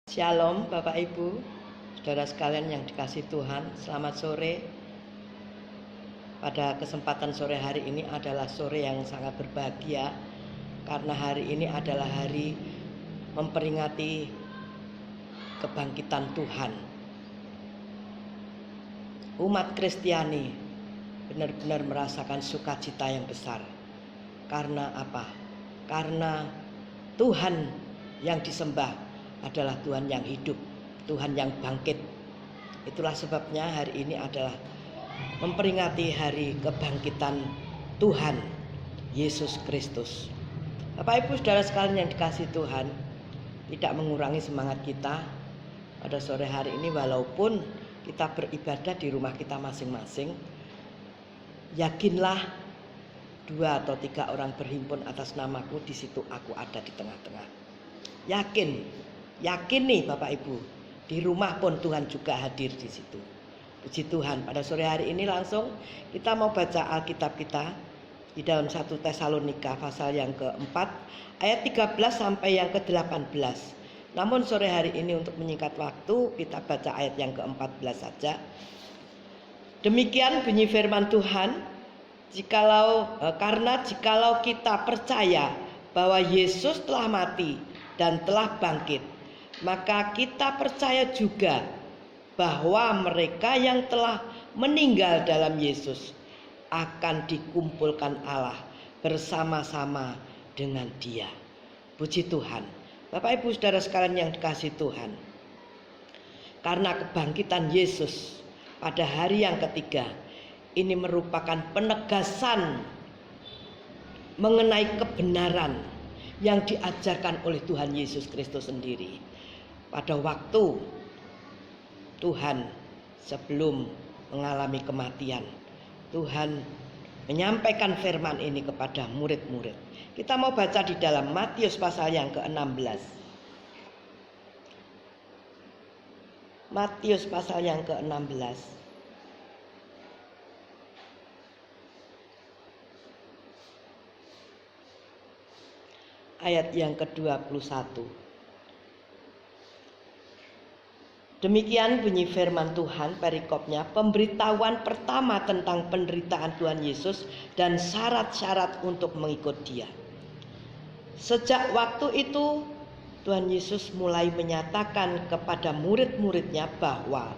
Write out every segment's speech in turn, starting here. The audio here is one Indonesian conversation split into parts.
Shalom Bapak Ibu, saudara sekalian yang dikasihi Tuhan, selamat sore. Pada kesempatan sore hari ini adalah sore yang sangat berbahagia, karena hari ini adalah hari memperingati kebangkitan Tuhan. Umat Kristiani benar-benar merasakan sukacita yang besar. Karena apa? Karena Tuhan yang disembah adalah Tuhan yang hidup, Tuhan yang bangkit. Itulah sebabnya hari ini adalah memperingati hari kebangkitan Tuhan Yesus Kristus. Bapak Ibu saudara sekalian yang dikasihi Tuhan, tidak mengurangi semangat kita pada sore hari ini, walaupun kita beribadah di rumah kita masing-masing. Yakinlah, 2 atau 3 orang berhimpun atas namaku, di situ aku ada di tengah-tengah. Yakin nih Bapak Ibu, di rumah pun Tuhan juga hadir di situ. Puji Tuhan, pada sore hari ini langsung kita mau baca Alkitab kita di dalam 1 Tesalonika pasal yang keempat ayat 13 sampai yang ke-18. Namun sore hari ini untuk menyingkat waktu, kita baca ayat yang ke-14 saja. Demikian bunyi firman Tuhan, karena jikalau kita percaya bahwa Yesus telah mati dan telah bangkit, maka kita percaya juga bahwa mereka yang telah meninggal dalam Yesus akan dikumpulkan Allah bersama-sama dengan Dia. Puji Tuhan. Bapak Ibu saudara sekalian yang dikasihi Tuhan, karena kebangkitan Yesus pada hari yang ketiga ini merupakan penegasan mengenai kebenaran yang diajarkan oleh Tuhan Yesus Kristus sendiri. Pada waktu Tuhan sebelum mengalami kematian, Tuhan menyampaikan firman ini kepada murid-murid. Kita mau baca di dalam Matius pasal yang ke-16. Matius pasal yang ke-16. Ayat yang ke-21. Demikian bunyi firman Tuhan, perikopnya, pemberitahuan pertama tentang penderitaan Tuhan Yesus dan syarat-syarat untuk mengikut Dia. Sejak waktu itu Tuhan Yesus mulai menyatakan kepada murid-muridnya bahwa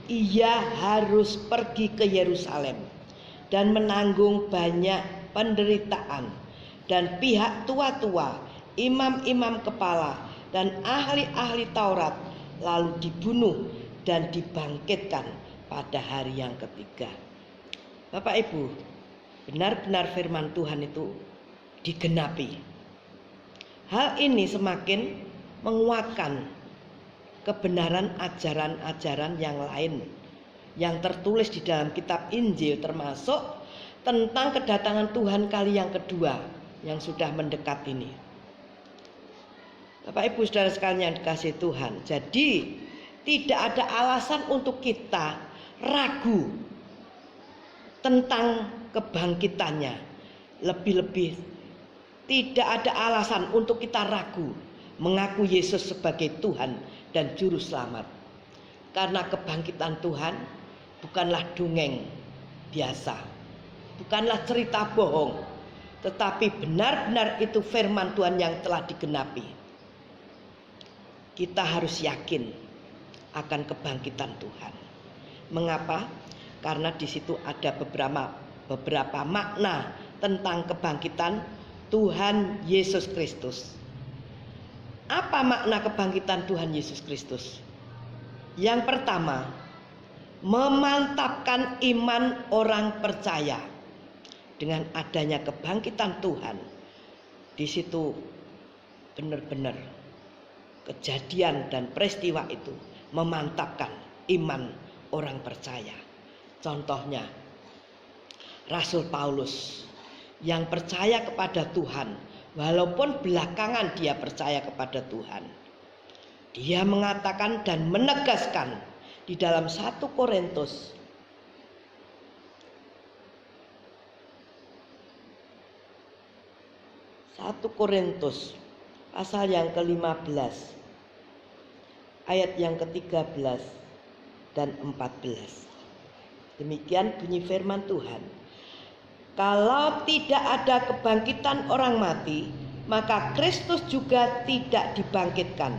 Ia harus pergi ke Yerusalem dan menanggung banyak penderitaan, dan pihak tua-tua, imam-imam kepala, dan ahli-ahli Taurat lalu dibunuh dan dibangkitkan pada hari yang ketiga. Bapak Ibu, benar-benar firman Tuhan itu digenapi. Hal ini semakin menguatkan kebenaran ajaran-ajaran yang lain yang tertulis di dalam kitab Injil, termasuk tentang kedatangan Tuhan kali yang kedua yang sudah mendekat ini. Bapak Ibu saudara sekalian yang dikasihi Tuhan, jadi tidak ada alasan untuk kita ragu tentang kebangkitannya. Lebih-lebih tidak ada alasan untuk kita ragu mengaku Yesus sebagai Tuhan dan Juru Selamat. Karena kebangkitan Tuhan bukanlah dongeng biasa, bukanlah cerita bohong, tetapi benar-benar itu firman Tuhan yang telah digenapi. Kita harus yakin akan kebangkitan Tuhan. Mengapa? Karena di situ ada beberapa makna tentang kebangkitan Tuhan Yesus Kristus. Apa makna kebangkitan Tuhan Yesus Kristus? Yang pertama, memantapkan iman orang percaya. Dengan adanya kebangkitan Tuhan, di situ benar-benar kejadian dan peristiwa itu memantapkan iman orang percaya. Contohnya Rasul Paulus yang percaya kepada Tuhan, walaupun belakangan dia percaya kepada Tuhan, dia mengatakan dan menegaskan di dalam 1 Korintus pasal yang ke-15 ayat yang ke-13 dan 14. Demikian bunyi firman Tuhan. Kalau tidak ada kebangkitan orang mati, maka Kristus juga tidak dibangkitkan.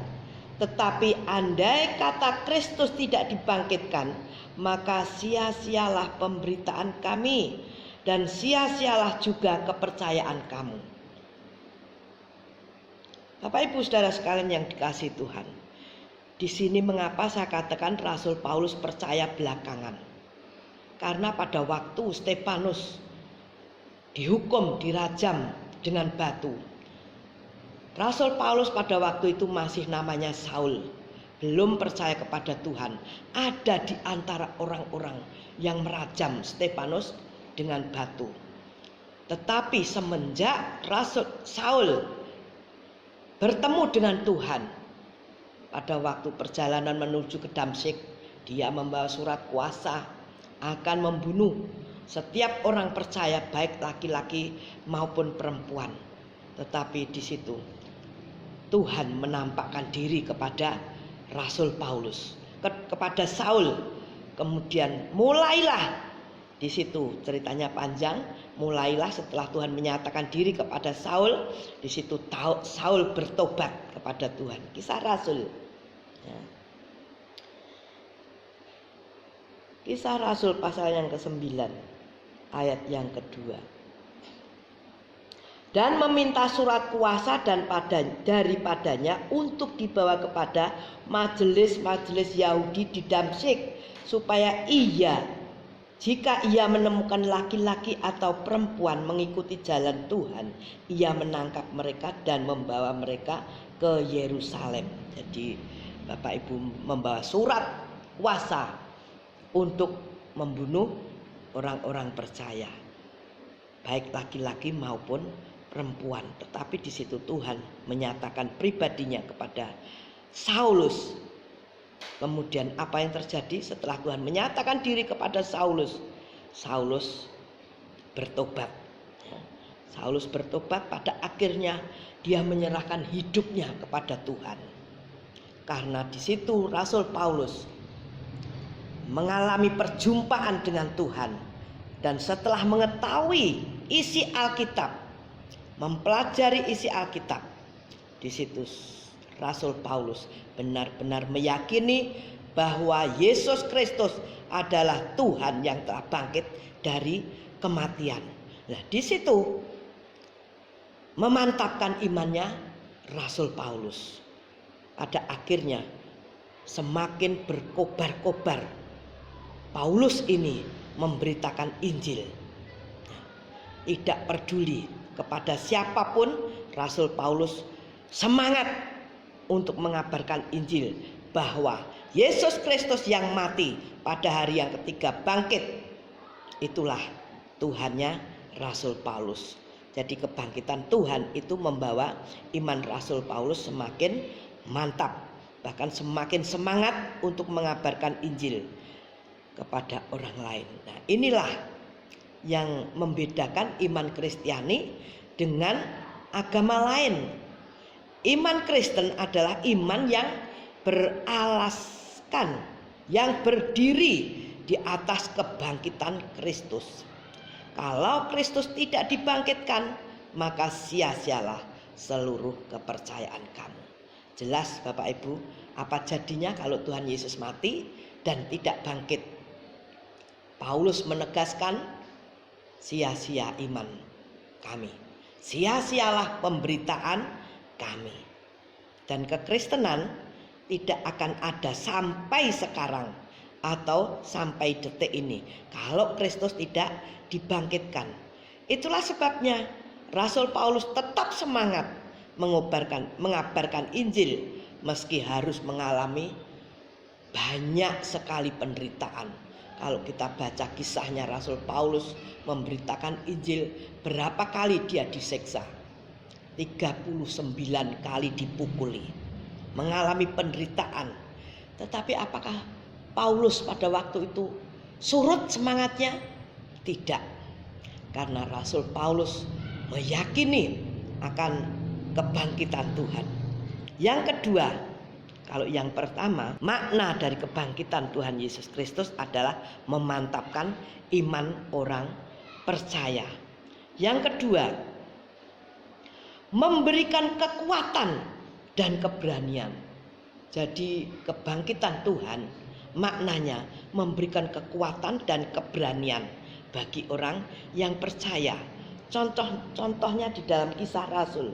Tetapi andai kata Kristus tidak dibangkitkan, maka sia-sialah pemberitaan kami dan sia-sialah juga kepercayaan kamu. Bapak Ibu Saudara sekalian yang dikasihi Tuhan, di sini mengapa saya katakan Rasul Paulus percaya belakangan? Karena pada waktu Stefanus dihukum, dirajam dengan batu, Rasul Paulus pada waktu itu masih namanya Saul, belum percaya kepada Tuhan, ada di antara orang-orang yang merajam Stefanus dengan batu. Tetapi semenjak Rasul Saul bertemu dengan Tuhan, pada waktu perjalanan menuju ke Damsyik, dia membawa surat kuasa akan membunuh setiap orang percaya, baik laki-laki maupun perempuan. Tetapi di situ Tuhan menampakkan diri kepada Rasul Paulus, kepada Saul. Kemudian mulailah di situ, ceritanya panjang. Mulailah setelah Tuhan menyatakan diri kepada Saul, di situ Saul bertobat kepada Tuhan. Kisah Rasul. Ya. Kisah Rasul pasal yang ke-9 ayat yang kedua. Dan meminta surat kuasa daripadanya untuk dibawa kepada majelis-majelis Yahudi di Damsyik, supaya jika ia menemukan laki-laki atau perempuan mengikuti jalan Tuhan, ia menangkap mereka dan membawa mereka ke Yerusalem. Jadi Bapak Ibu membawa surat kuasa untuk membunuh orang-orang percaya, baik laki-laki maupun perempuan. Tetapi di situ Tuhan menyatakan pribadinya kepada Saulus. Kemudian apa yang terjadi setelah Tuhan menyatakan diri kepada Saulus? Saulus bertobat. Saulus bertobat, pada akhirnya dia menyerahkan hidupnya kepada Tuhan. Karena di situ Rasul Paulus mengalami perjumpaan dengan Tuhan, dan setelah mengetahui isi Alkitab, mempelajari isi Alkitab, di situ Rasul Paulus benar-benar meyakini bahwa Yesus Kristus adalah Tuhan yang telah bangkit dari kematian. Nah, di situ memantapkan imannya Rasul Paulus. Pada akhirnya semakin berkobar-kobar Paulus ini memberitakan Injil. Tidak peduli kepada siapapun, Rasul Paulus semangat untuk mengabarkan Injil bahwa Yesus Kristus yang mati pada hari yang ketiga bangkit. Itulah Tuhannya Rasul Paulus. Jadi kebangkitan Tuhan itu membawa iman Rasul Paulus semakin mantap, bahkan semakin semangat untuk mengabarkan Injil kepada orang lain. Nah, inilah yang membedakan iman Kristiani dengan agama lain. Iman Kristen adalah iman yang beralaskan, yang berdiri di atas kebangkitan Kristus. Kalau Kristus tidak dibangkitkan, maka sia-sialah seluruh kepercayaan kamu. Jelas Bapak Ibu, apa jadinya kalau Tuhan Yesus mati dan tidak bangkit? Paulus menegaskan, sia-sia iman kami, sia-sialah pemberitaan kami. Dan kekristenan tidak akan ada sampai sekarang atau sampai detik ini kalau Kristus tidak dibangkitkan. Itulah sebabnya Rasul Paulus tetap semangat mengabarkan Injil meski harus mengalami banyak sekali penderitaan. Kalau kita baca kisahnya Rasul Paulus memberitakan Injil, berapa kali dia disiksa? 39 kali dipukuli, mengalami penderitaan. Tetapi apakah Paulus pada waktu itu surut semangatnya? Tidak. Karena Rasul Paulus meyakini akan kebangkitan Tuhan. Yang kedua, Kalau yang pertama, makna dari kebangkitan Tuhan Yesus Kristus adalah memantapkan iman orang percaya. Yang kedua, memberikan kekuatan dan keberanian. Jadi kebangkitan Tuhan maknanya memberikan kekuatan dan keberanian bagi orang yang percaya. Contohnya di dalam Kisah Rasul.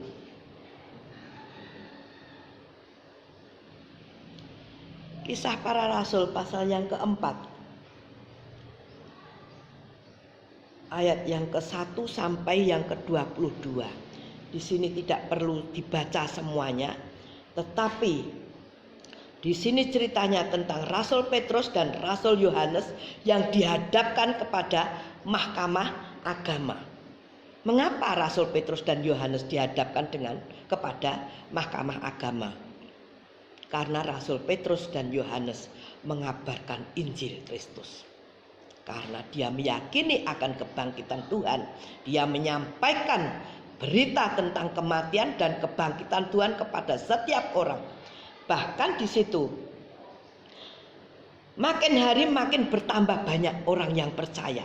Kisah Para Rasul pasal yang keempat, ayat yang ke-1 sampai yang ke-22. Di sini tidak perlu dibaca semuanya, tetapi di sini ceritanya tentang Rasul Petrus dan Rasul Yohanes yang dihadapkan kepada mahkamah agama. Mengapa Rasul Petrus dan Yohanes dihadapkan kepada mahkamah agama? Karena Rasul Petrus dan Yohanes mengabarkan Injil Kristus. Karena dia meyakini akan kebangkitan Tuhan, dia menyampaikan berita tentang kematian dan kebangkitan Tuhan kepada setiap orang. Bahkan di situ makin hari makin bertambah banyak orang yang percaya.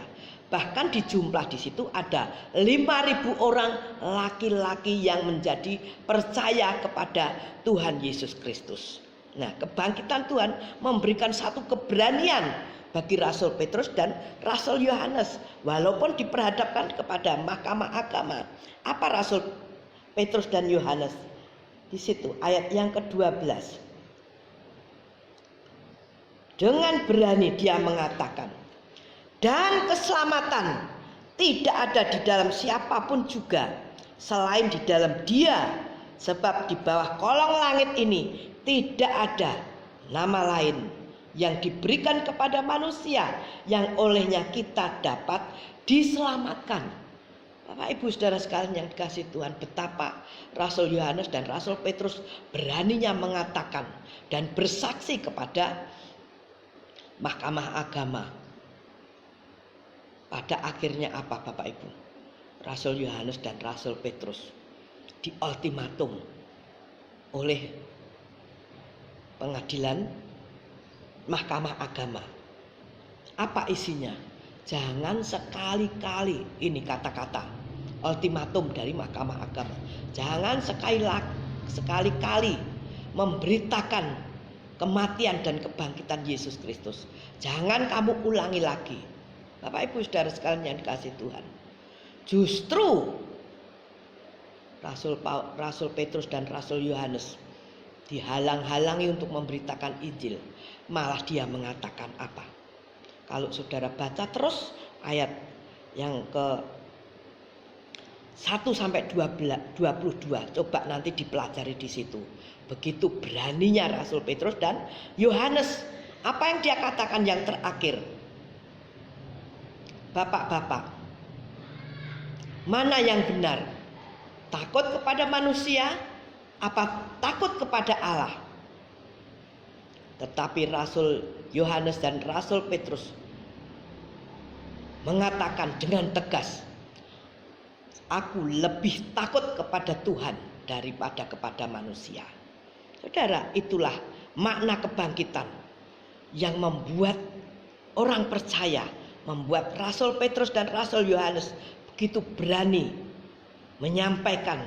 Bahkan di jumlah di situ ada 5.000 orang laki-laki yang menjadi percaya kepada Tuhan Yesus Kristus. Nah, kebangkitan Tuhan memberikan satu keberanian bagi Rasul Petrus dan Rasul Yohanes. Walaupun diperhadapkan kepada mahkamah agama. Apa Rasul Petrus dan Yohanes? Di situ ayat yang ke-12. Dengan berani dia mengatakan, dan keselamatan tidak ada di dalam siapapun juga selain di dalam Dia, sebab di bawah kolong langit ini tidak ada nama lain yang diberikan kepada manusia yang olehnya kita dapat diselamatkan. Bapak Ibu Saudara sekalian yang dikasihi Tuhan, betapa Rasul Yohanes dan Rasul Petrus beraninya mengatakan dan bersaksi kepada mahkamah agama. Pada akhirnya apa Bapak Ibu? Rasul Yohanes dan Rasul Petrus diultimatum oleh pengadilan mahkamah agama. Apa isinya? Jangan sekali-kali, ini kata-kata ultimatum dari mahkamah agama. Jangan sekali-kali memberitakan kematian dan kebangkitan Yesus Kristus. Jangan kamu ulangi lagi. Bapak Ibu Saudara sekalian yang dikasihi Tuhan, justru Rasul Petrus dan Rasul Yohanes dihalang-halangi untuk memberitakan Injil. Malah dia mengatakan apa? Kalau saudara baca terus ayat yang ke 1 sampai 22, coba nanti dipelajari di situ. Begitu beraninya Rasul Petrus dan Yohanes. Apa yang dia katakan yang terakhir? Bapak-bapak, mana yang benar? Takut kepada manusia apa takut kepada Allah? Tetapi Rasul Yohanes dan Rasul Petrus mengatakan dengan tegas, aku lebih takut kepada Tuhan daripada kepada manusia. Saudara, itulah makna kebangkitan yang membuat orang percaya, membuat Rasul Petrus dan Rasul Yohanes begitu berani menyampaikan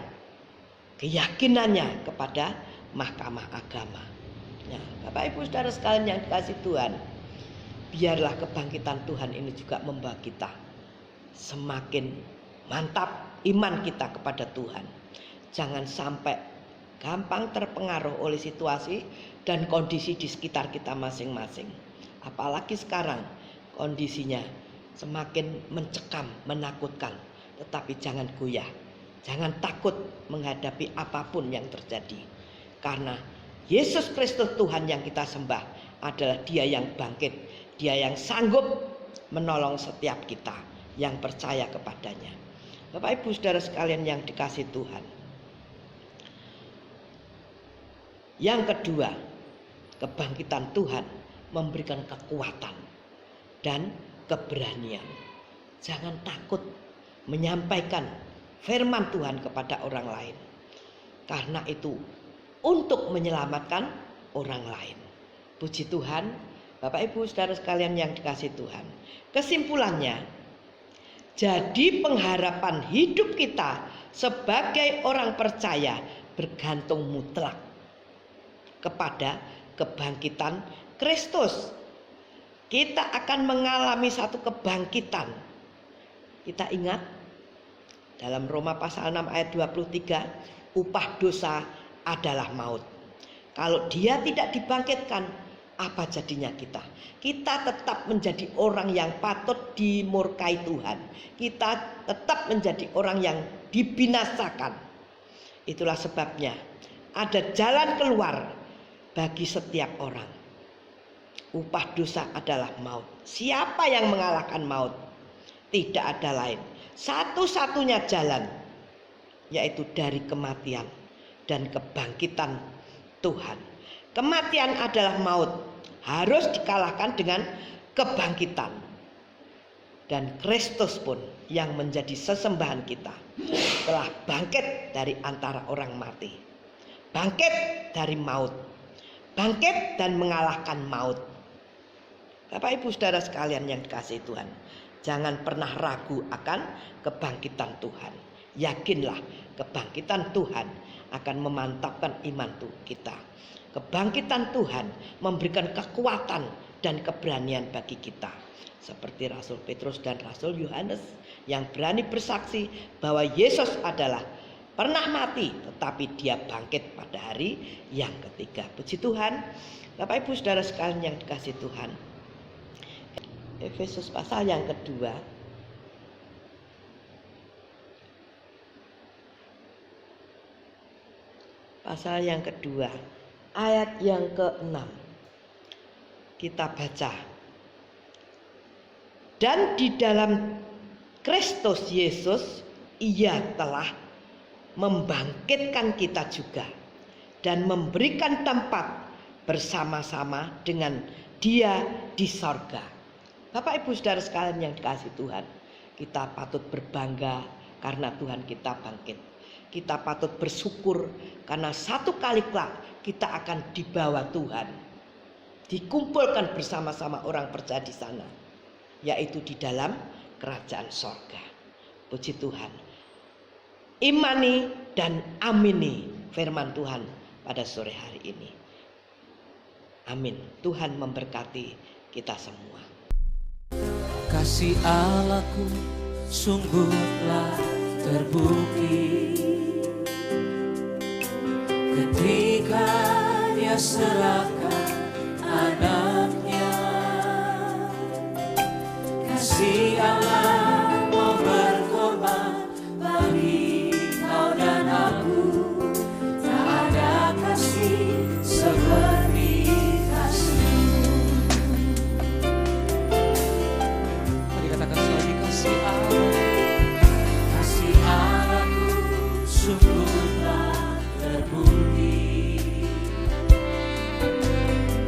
keyakinannya kepada mahkamah agama. Nah, Bapak Ibu Saudara sekalian yang dikasihi Tuhan, biarlah kebangkitan Tuhan ini juga membawa kita semakin mantap iman kita kepada Tuhan. Jangan sampai gampang terpengaruh oleh situasi dan kondisi di sekitar kita masing-masing. Apalagi sekarang kondisinya semakin mencekam, menakutkan. Tetapi jangan goyah, jangan takut menghadapi apapun yang terjadi. Karena Yesus Kristus Tuhan yang kita sembah adalah Dia yang bangkit, Dia yang sanggup menolong setiap kita yang percaya kepadanya. Bapak Ibu Saudara sekalian yang dikasihi Tuhan, yang kedua, kebangkitan Tuhan memberikan kekuatan dan keberanian. Jangan takut menyampaikan firman Tuhan kepada orang lain. Karena itu untuk menyelamatkan orang lain. Puji Tuhan, Bapak Ibu Saudara sekalian yang dikasihi Tuhan. Kesimpulannya, jadi pengharapan hidup kita sebagai orang percaya bergantung mutlak kepada kebangkitan Kristus. Kita akan mengalami satu kebangkitan. Kita ingat dalam Roma pasal 6 ayat 23, upah dosa adalah maut. Kalau dia tidak dibangkitkan, apa jadinya kita? Kita tetap menjadi orang yang patut dimurkai Tuhan. Kita tetap menjadi orang yang dibinasakan. Itulah sebabnya ada jalan keluar bagi setiap orang. Upah dosa adalah maut. Siapa yang mengalahkan maut? Tidak ada lain. Satu-satunya jalan, yaitu dari kematian dan kebangkitan Tuhan. Kematian adalah maut, harus dikalahkan dengan kebangkitan. Dan Kristus pun yang menjadi sesembahan kita telah bangkit dari antara orang mati, bangkit dari maut, bangkit dan mengalahkan maut. Bapak Ibu Saudara sekalian yang dikasihi Tuhan, jangan pernah ragu akan kebangkitan Tuhan. Yakinlah kebangkitan Tuhan akan memantapkan iman kita. Kebangkitan Tuhan memberikan kekuatan dan keberanian bagi kita. Seperti Rasul Petrus dan Rasul Yohanes yang berani bersaksi bahwa Yesus adalah pernah mati tetapi dia bangkit pada hari yang ketiga. Puji Tuhan. Bapak Ibu Saudara sekalian yang dikasihi Tuhan, Efesus pasal yang kedua ayat yang ke-6 kita baca. Dan di dalam Kristus Yesus ia telah membangkitkan kita juga dan memberikan tempat bersama-sama dengan dia di sorga. Bapak Ibu Saudara sekalian yang dikasihi Tuhan, kita patut berbangga karena Tuhan kita bangkit. Kita patut bersyukur karena satu kali kelak kita akan dibawa Tuhan, dikumpulkan bersama-sama orang percaya di sana, yaitu di dalam kerajaan sorga. Puji Tuhan. Imani dan amini firman Tuhan pada sore hari ini. Amin. Tuhan memberkati kita semua. Kasih Allahku sungguhlah terbukti ketika dia serahkan anaknya. Kasih Allah mau berkorban bagi kau dan aku. Tak ada kasih seperti kasih-Mu. Mari katakan sekali, kasih Allah. Kasih Allahku sungguhlah terbukti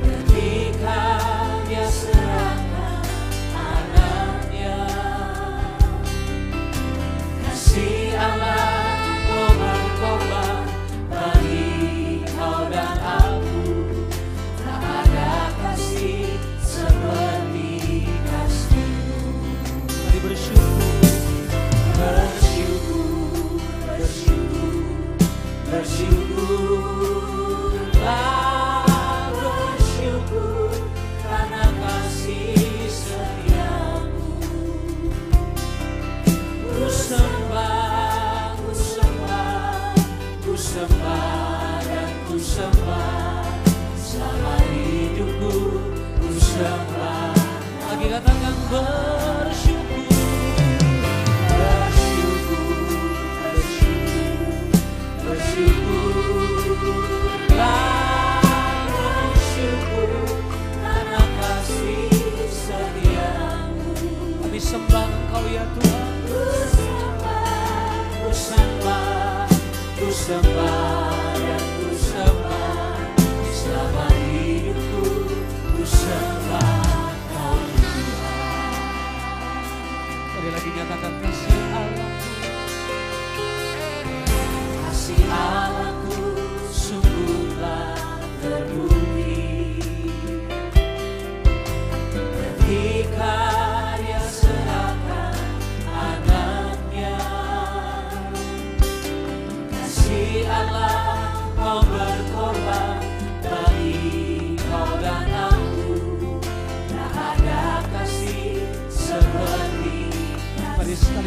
ketika dia serahkan anaknya. Kasih Allah mau berkorban bagi kau dan aku. Tak ada kasih seperti kasih-Mu. Mari bersyukur, bersyukur, bersyukur, bersyukurlah, bersyukur karena kasih setia-Mu. Ku sembah, ku sembah, ku sembah dan ku sembah selama hidupku. Ku sembah. Lagi katakan bersyukur, bersyukur, bersyukur, bersyukurlah, bersyukur karena kasih setia-Mu. Kami sembah Engkau ya Tuhan. Ku sembah, ku sembah, ku sembah dan ku sembah selama hidupku. Ku sembah Kau Tuhan. Sekali lagi nyatakan kasih Allahku. Kasih Allahku sungguhlah terbukti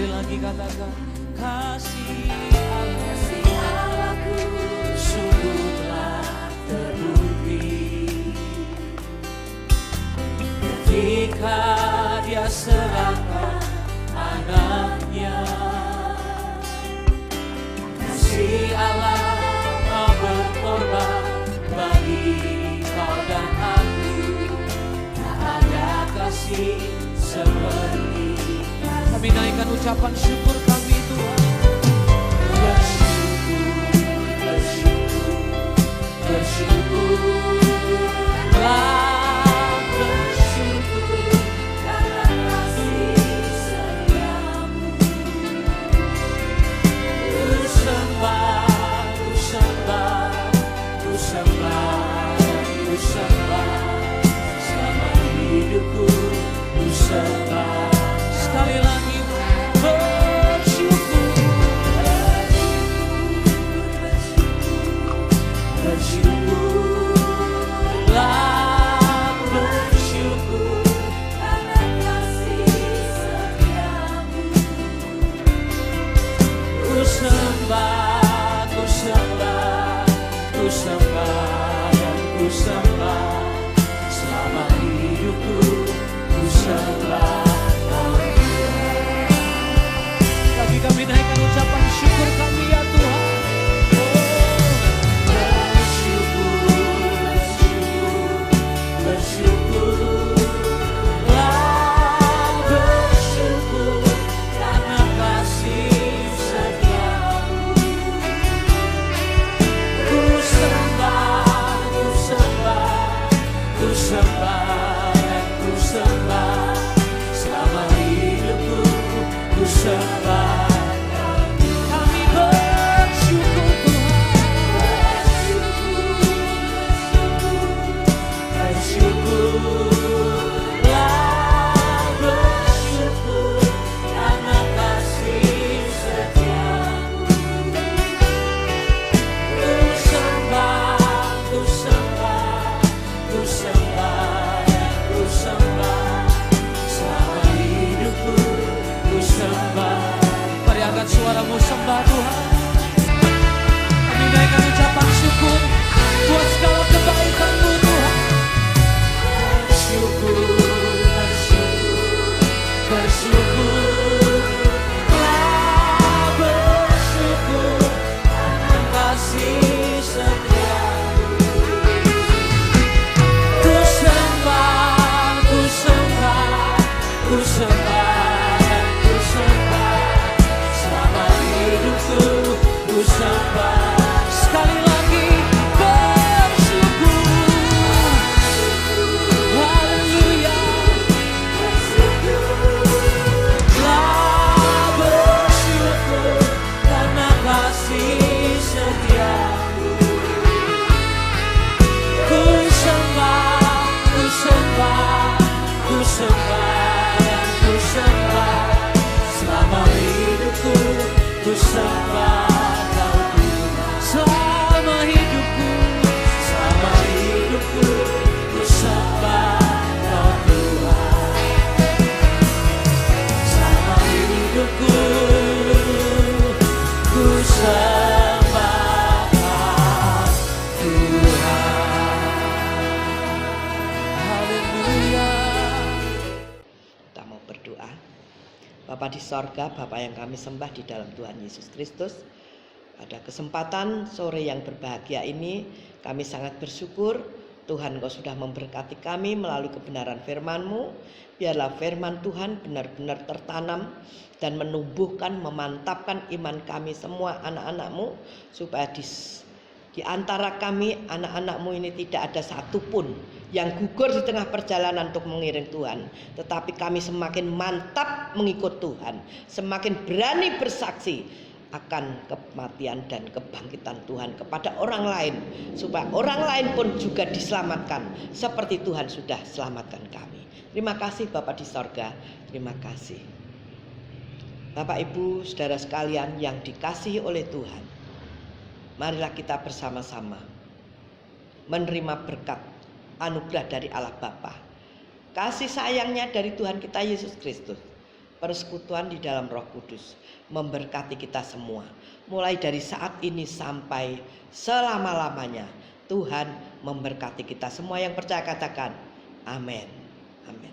Sekali lagi katakan, kasih Allahku sungguh telah terbukti ketika Dia serahkan anaknya. Kasih Allah mau berkorban bagi kau dan aku. Tak ada kasih seperti. Kami naikkan ucapan syukur kami Tuhan. Bersyukurlah, bersyukur karena kasih setiamu. Ku sembah, ku sembah, ku sembah, ku sembah. Selama hidupku ku sembah. Sekali lagi bersyukur, bersyukurlah, bersyukur karena kasih setiamu. Ku sembah, ku sembah, ku sembah dan ku sembah. Selama hidupku ku sembah. Kami naikkan ucapan syukur kami ya Tuhan. Bersyukurlah, bersyukur karena kasih setiamu. Ku sembah, ku sembah, ku sembah dan ku sembah. Selama hidupku ku sembah. Suaramu sembah Tuhan. Kami naikkan ucapan syukur buat segala kebaikan-Mu Tuhan. Bersyukur, bersyukur, bersyukurlah, bersyukur karena kasih setiamu. Ku sembah, ku sembah, ku sembah dan ku sembah. Ku sembah. Sekali lagi bersyukur. Haleluya. Bersyukurlah, bersyukur karena kasih setiamu. Ku sembah, ku sembah, ku sembah dan ku sembah. Selama hidupku ku sembah. Selama hidupku ku sembah Kau Tuhan. Selama hidupku ku sembah Kau Tuhan. Haleluya. Kita mau berdoa. Bapa di sorga, Bapa yang kami sembah di dalam Tuhan Yesus Kristus, pada kesempatan sore yang berbahagia ini kami sangat bersyukur Tuhan Kau sudah memberkati kami melalui kebenaran firman-Mu. Biarlah firman Tuhan benar-benar tertanam dan menumbuhkan, memantapkan iman kami semua anak-anak-Mu, supaya di antara kami anak-anak-Mu ini tidak ada satupun yang gugur di tengah perjalanan untuk mengiring Tuhan, tetapi kami semakin mantap mengikut Tuhan, semakin berani bersaksi akan kematian dan kebangkitan Tuhan kepada orang lain, supaya orang lain pun juga diselamatkan seperti Tuhan sudah selamatkan kami. Terima kasih Bapa di sorga, terima kasih. Bapak Ibu saudara sekalian yang dikasihi oleh Tuhan, marilah kita bersama-sama menerima berkat anugerah dari Allah Bapa, kasih sayangnya dari Tuhan kita Yesus Kristus, persekutuan di dalam Roh Kudus memberkati kita semua. Mulai dari saat ini sampai selama-lamanya Tuhan memberkati kita semua. Yang percaya katakan amin. Amin.